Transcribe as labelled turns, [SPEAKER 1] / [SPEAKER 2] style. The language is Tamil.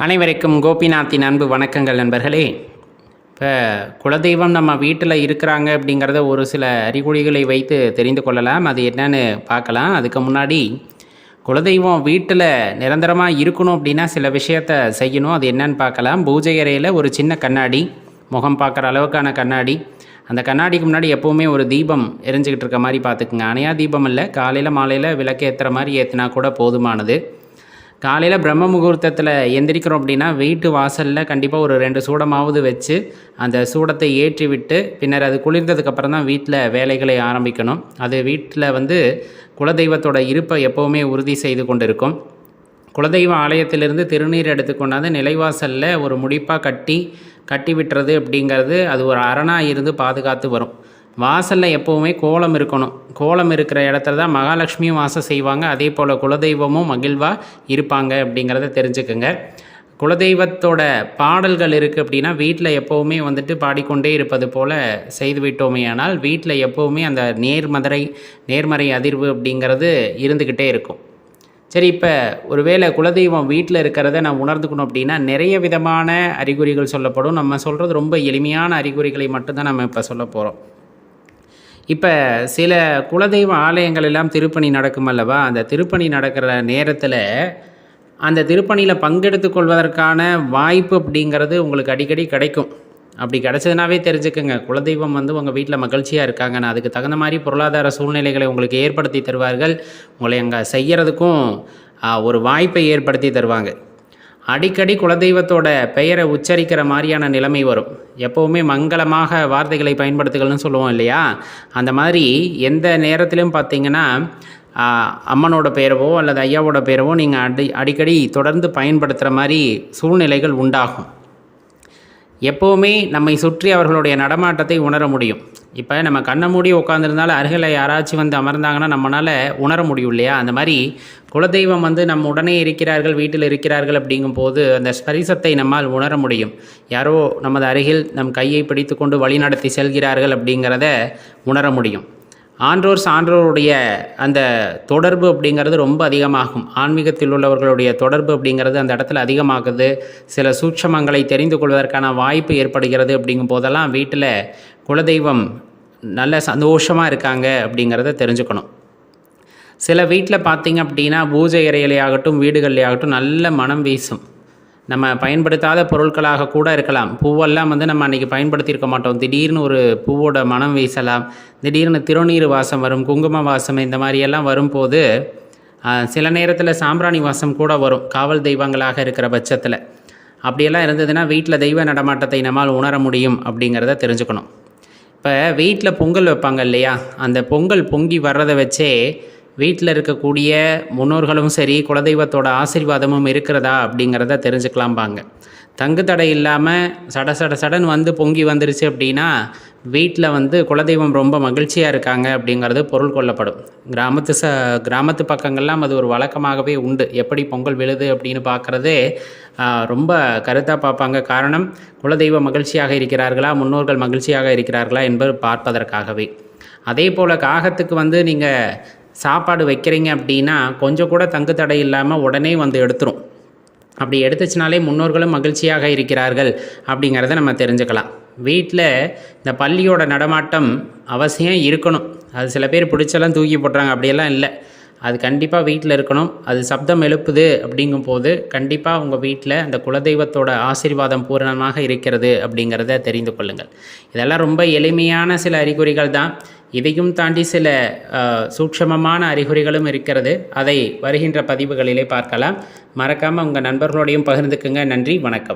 [SPEAKER 1] அனைவருக்கும் கோபிநாத்தின் அன்பு வணக்கங்கள் நண்பர்களே. இப்போ குலதெய்வம் நம்ம வீட்டில் இருக்கிறாங்க அப்படிங்கிறத ஒரு சில அறிகுறிகளை வைத்து தெரிந்து கொள்ளலாம். அது என்னன்னு பார்க்கலாம். அதுக்கு முன்னாடி குலதெய்வம் வீட்டில் நிரந்தரமாக இருக்கணும் அப்படின்னா சில விஷயத்தை செய்யணும். அது என்னன்னு பார்க்கலாம். பூஜை அறையில் ஒரு சின்ன கண்ணாடி, முகம் பார்க்குற அளவுக்கான கண்ணாடி, அந்த கண்ணாடிக்கு முன்னாடி எப்போவுமே ஒரு தீபம் எரிஞ்சிக்கிட்டு இருக்க மாதிரி பார்த்துக்குங்க. அணையா தீபம் இல்லை, காலையில் மாலையில் விளக்கு ஏற்றுற மாதிரி ஏற்றினா கூட போதுமானது. காலையில் பிரம்ம முகூர்த்தத்தில் எந்திரிக்கிறோம் அப்படின்னா வீட்டு வாசலில் கண்டிப்பாக ஒரு 2 சூடமாவது வச்சு அந்த சூடத்தை ஏற்றி விட்டு பின்னர் அது குளிர்ந்ததுக்கப்புறம் தான் வீட்டில் வேலைகளை ஆரம்பிக்கணும். அது வீட்டில் குலதெய்வத்தோட இருப்பை எப்போவுமே உறுதி செய்து கொண்டு இருக்கும். குலதெய்வ ஆலயத்திலிருந்து திருநீர் எடுத்துக்கொண்டாந்து நிலைவாசலில் ஒரு முடிப்பாக கட்டி விட்டுறது அப்படிங்கிறது அது ஒரு அரணாக இருந்து பாதுகாத்து வரும். வாசலில் எப்போவுமே கோலம் இருக்கணும். கோலம் இருக்கிற இடத்துல தான் மகாலட்சுமியும் வாசம் செய்வாங்க. அதே போல் குலதெய்வமும் மகிழ்வாக இருப்பாங்க அப்படிங்கிறத தெரிஞ்சுக்கோங்க. குலதெய்வத்தோட பாடல்கள் இருக்குது அப்படின்னா வீட்டில் எப்போவுமே பாடிக்கொண்டே இருப்பது போல் செய்து விட்டோமே ஆனால் வீட்டில் எப்போவுமே அந்த நேர்மறை அதிர்வு அப்படிங்கிறது இருந்துக்கிட்டே இருக்கும். சரி, இப்போ ஒருவேளை குலதெய்வம் வீட்டில் இருக்கிறத நான் உணர்ந்துக்கணும் அப்படின்னா நிறைய விதமான அறிகுறிகள் சொல்லப்படும். நம்ம சொல்கிறது ரொம்ப எளிமையான அறிகுறிகளை மட்டும்தான் நம்ம இப்போ சொல்ல போகிறோம். இப்போ சில குலதெய்வ ஆலயங்கள் எல்லாம் திருப்பணி நடக்கும் அல்லவா? அந்த திருப்பணி நடக்கிற நேரத்தில் அந்த திருப்பணியில் பங்கெடுத்து கொள்வதற்கான வாய்ப்பு அப்படிங்கிறது உங்களுக்கு அடிக்கடி கிடைக்கும். அப்படி கிடச்சதுனாவே தெரிஞ்சுக்கோங்க, குலதெய்வம் உங்கள் வீட்டில் மகிழ்ச்சியாக இருக்காங்கன்னு. அதுக்கு தகுந்த மாதிரி பொருளாதார சூழ்நிலைகளை உங்களுக்கு ஏற்படுத்தி தருவார்கள். உங்களை அங்கே செய்கிறதுக்கும் ஒரு வாய்ப்பை ஏற்படுத்தி தருவாங்க. அடிக்கடி குலதெய்வத்தோட பெயரை உச்சரிக்கிற மாதிரியான நிலைமை வரும். எப்போவுமே மங்களமாக வார்த்தைகளை பயன்படுத்துகள்னு சொல்லுவோம் இல்லையா? அந்த மாதிரி எந்த நேரத்திலும் பார்த்திங்கன்னா அம்மனோட பேரவோ அல்லது ஐயாவோட பேரவோ நீங்கள் அடிக்கடி தொடர்ந்து பயன்படுத்துகிற மாதிரி சூழ்நிலைகள் உண்டாகும். எப்போவுமே நம்மை சுற்றி அவர்களுடைய நடமாட்டத்தை உணர முடியும். இப்போ நம்ம கண்ணை மூடி உட்காந்துருந்தாலும் அருகில் யாராச்சும் அமர்ந்தாங்கன்னா நம்மளால் உணர முடியும் இல்லையா? அந்த மாதிரி குலதெய்வம் நம்ம உடனே இருக்கிறார்கள், வீட்டில் இருக்கிறார்கள் அப்படிங்கும்போது அந்த ஸ்பரிசத்தை நம்மால் உணர முடியும். யாரோ நமது அருகில் நம் கையை பிடித்து கொண்டு வழி நடத்தி செல்கிறார்கள் அப்படிங்கிறத உணர முடியும். சான்றோருடைய அந்த தொடர்பு அப்படிங்கிறது ரொம்ப அதிகமாகும். ஆன்மீகத்தில் உள்ளவர்களுடைய தொடர்பு அப்படிங்கிறது அந்த இடத்துல அதிகமாகுது. சில சூட்சமங்களை தெரிந்து கொள்வதற்கான வாய்ப்பு ஏற்படுகிறது. அப்படிங்கும் போதெல்லாம் வீட்டில் குலதெய்வம் நல்ல சந்தோஷமாக இருக்காங்க அப்படிங்கிறத தெரிஞ்சுக்கணும். சில வீட்டில் பார்த்திங்க அப்படின்னா பூஜை அறையிலேயாகட்டும் வீடுகள்லேயாகட்டும் நல்ல மனம் வீசும். நம்ம பயன்படுத்தாத பொருட்களாக கூட இருக்கலாம். பூவெல்லாம் நம்ம அன்றைக்கி பயன்படுத்தியிருக்க மாட்டோம். திடீர்னு ஒரு பூவோட மனம் வீசலாம். திடீர்னு திருநீர் வாசம் வரும், குங்கும வாசம், இந்த மாதிரியெல்லாம் வரும்போது சில நேரத்தில் சாம்பிராணி வாசம் கூட வரும் காவல் தெய்வங்களாக இருக்கிற பட்சத்தில். அப்படியெல்லாம் இருந்ததுன்னா வீட்டில் தெய்வ நடமாட்டத்தை நம்மால் உணர முடியும் அப்படிங்கிறத தெரிஞ்சுக்கணும். இப்போ வீட்டில் பொங்கல் வைப்பாங்க இல்லையா? அந்த பொங்கல் பொங்கி வர்றதை வச்சே வீட்டில் இருக்கக்கூடிய முன்னோர்களும் சரி குலதெய்வத்தோட ஆசீர்வாதமும் இருக்கிறதா அப்படிங்கிறத தெரிஞ்சுக்கலாம்பாங்க. தங்கு தடை இல்லாமல் சடன் பொங்கி வந்துருச்சு அப்படின்னா வீட்டில் குலதெய்வம் ரொம்ப மகிழ்ச்சியாக இருக்காங்க அப்படிங்கிறது பொருள் கொள்ளப்படும். கிராமத்து பக்கங்கள்லாம் அது ஒரு வழக்கமாகவே உண்டு. எப்படி பொங்கல் விழுது அப்படின்னு பார்க்குறதே ரொம்ப கருத்தாக பார்ப்பாங்க. காரணம், குலதெய்வம் மகிழ்ச்சியாக இருக்கிறார்களா, முன்னோர்கள் மகிழ்ச்சியாக இருக்கிறார்களா என்பது பார்ப்பதற்காகவே. அதே போல் காகத்துக்கு நீங்கள் சாப்பாடு வைக்கிறீங்க அப்படின்னா கொஞ்சம் கூட தங்கு தடை இல்லாமல் உடனே எடுத்துரும். அப்படி எடுத்துச்சுனாலே முன்னோர்களும் மகிழ்ச்சியாக இருக்கிறார்கள் அப்படிங்கிறத நம்ம தெரிஞ்சுக்கலாம். வீட்டில் இந்த பள்ளியோட நடமாட்டம் அவசியம் இருக்கணும். அது சில பேர் பிடிச்செல்லாம் தூக்கி போடுறாங்க, அப்படியெல்லாம் இல்லை. அது கண்டிப்பாக வீட்டில் இருக்கணும். அது சப்தம் எழுப்புது அப்படிங்கும்போது கண்டிப்பாக உங்கள் வீட்டில் அந்த குலதெய்வத்தோட ஆசீர்வாதம் பூரணமாக இருக்கிறது அப்படிங்கிறத தெரிந்து கொள்ளுங்கள். இதெல்லாம் ரொம்ப எளிமையான சில அறிகுறிகள் தான். இதையும் தாண்டி சில சூட்சமமான அறிகுறிகளும் இருக்கிறது. அதை வருகின்ற பதிவுகளிலே பார்க்கலாம். மறக்காமல் உங்கள் நண்பர்களோடையும் பகிர்ந்துக்குங்க. நன்றி, வணக்கம்.